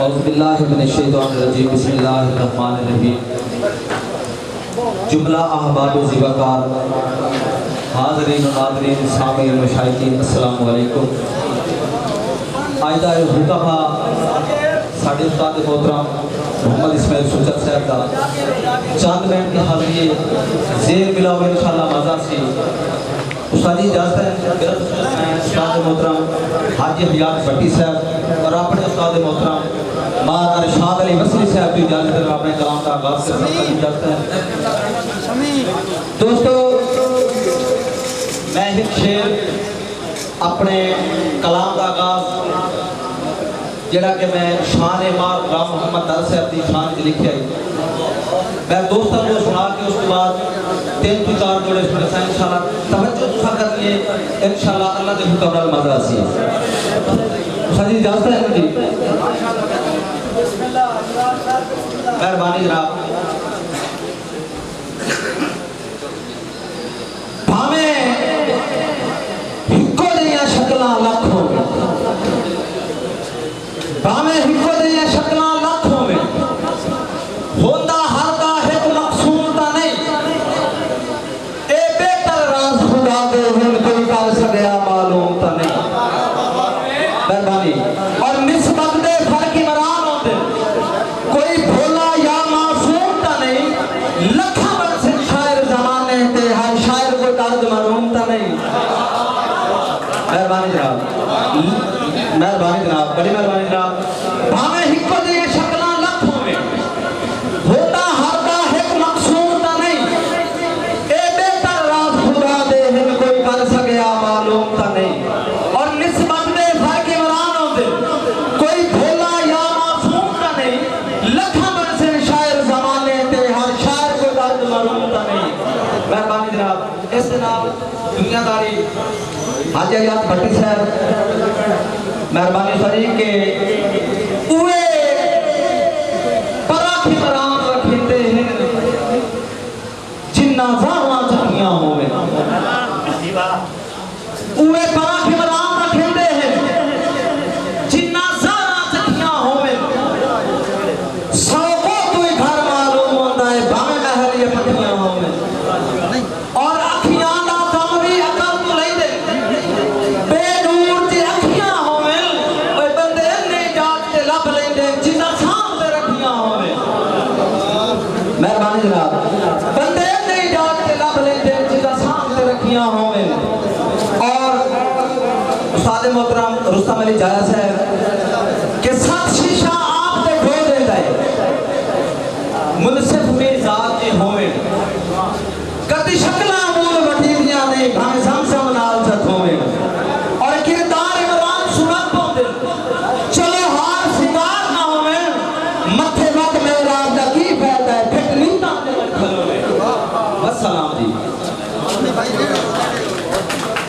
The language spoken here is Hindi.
औज़ुबिल्लाहिमिनश्शैतानिर्रजीम बिस्मिल्लाहिर्रहमानिर्रहीम। जुमला अहबाब ज़िवाकार हाज़रीन नाज़रीन सामीन मशाइखीन अस्सलामु अलैकुम। आइदा हुतफा साडे उस्ताद मोहतरम मोहम्मद इस्माइल सुचर साहब का चंद मिनट की हाज़री ज़ेर मिला हुआ इंशाअल्लाह मज़ा सी उस्तादी इजाज़त है। मेरा उस्ताद मोहतरम हाजी हयात भट्टी साहब और अपने उस्ताद मोहतरम मौलाना इरशाद अली वसीली साहब की इजाज़त है। अपने कलाम का आगाज़ करने की इजाज़त है। दोस्तों मैं एक शेर अपने कलाम का आगाज़ जरा कि मैं शान मार गुलाम मोहम्मद दर साहब की शान च लिखे मैं दोस्तों को सुना के उसके बाद 3 to 4 जोड़े सुने सा इंशाल्लाह तवज्जो तुसा करनी है इंशाल्लाह अल्लाह के हुक्म नाल मजा आसी साडी इजाजत है जी। मेहरबानी जनाब। भावे हिको दियां शक्लां लख होवे भावे हिको दियां शक्लां लख होवे होंदा हर दा एक मकसूद ता नहीं ए बेहतर राज खुदा दे हुन कोई कर सकया मालूम ता नहीं। मेहरबानी और निस्बत दे फर्क इमरान होंदे कोई भोला या मासूम ता नहीं लखा बरस शायर जमाने ते हर शायर को दर्द मरूम ता नहीं। मेहरबानी जनाब बड़ी मेहरबानी जनाब। भावे हिको दे शक्लां लख होवे होता हर दा एक मकसूद ता नहीं ए बेहतर राज खुदा दे हिन कोई कर सकया मालूम ता नहीं। और निस्बत दे फर्क इमरान होंदे कोई भोला या मासूम ता नहीं लखा बरसे शायर जमाने ते हर शायर को दर्द मालूम ता नहीं। मेहरबानी जनाब। इस नाल दुनियादारी हाजी हयात भट्टी साहब मेहरबानी फरीक के उए पराठी मराम रखते हैं जिन्ना ज़ारा जखियां होवे उए पराठी मराम रखते हैं जिन्ना ज़ारा जखियां होवे सौ को कोई घर मालूम होता है भावे महल ये पटियां होवे और अखियां दा दम भी अकल तो नहीं दे बेनूर दी अखियां होवे ओए बंदे ने जात ते लब लेंदे जिन्ना सामने रखियां होवे। मेहरबानी जनाब। बंदे ने जात ते लब लेंदे जिन्ना सामने रखियां होवे। और उस्ताद मोहतरम रुस्तम अली जाया साहब के साथ शीशा आप ते खो देंदा है मुनसिफ में जात जे होवे कदी शक्लां